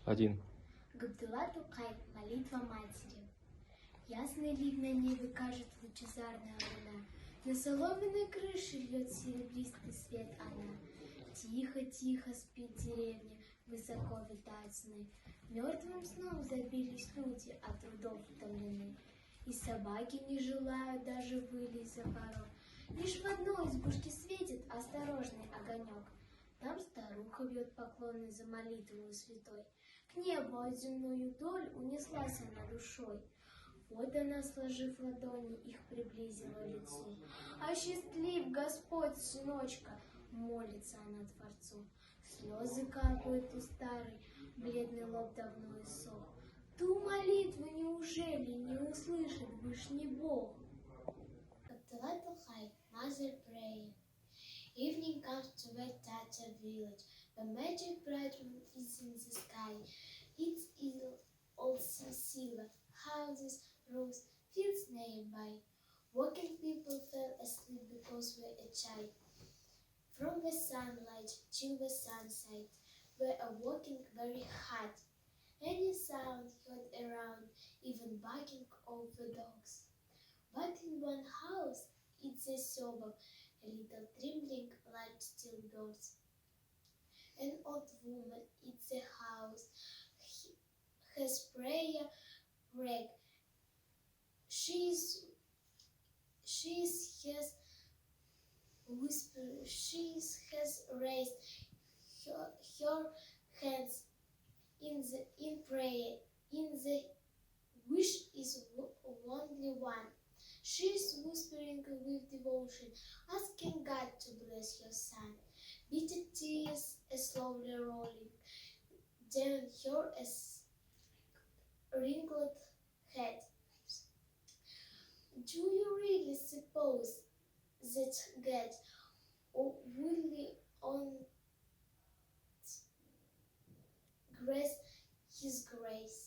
Один. Габдулла Тукай. Молитва матери. Ясный лик на небе кажет лучезарная луна. На соломенной крыше льет серебристый свет она. Тихо-тихо спит деревня, высоко витает сны. Мертвым сном забились люди, от трудов утомлены. И собаки не желают даже вылезть за порог. Лишь в одной избушке светит осторожный огонек. Там старуха бьет поклоны за молитву святой. К небу от земную доль унеслась она душой. Вот она, сложив ладони, их приблизила лицу. «Осчастлив Господь, сыночка!» — молится она Творцу. Слезы капают у старой, бледный лоб давно иссох. Ту молитву неужели не услышит Вышний Бог? Gabdullah Tokay, Mother Prayer. Evening comes to wet Tatar village. The magic bright moon is in the sky. It is all silver, houses, roofs, fields nearby. Working people fell asleep because we're a child. From the sunlight till the sunset, we're working very hard. Any sound heard around, even barking of the dogs. But in one house, it's a sober, a little trembling like still birds. An old woman, it's a house, has prayer rag. She's has whisper. Has raised her hands in prayer. In the wish is only one. She is whispering with devotion, asking God to bless her son. Bitter tears are slowly rolling down her wrinkled head. Do you really suppose that God will on grace His grace?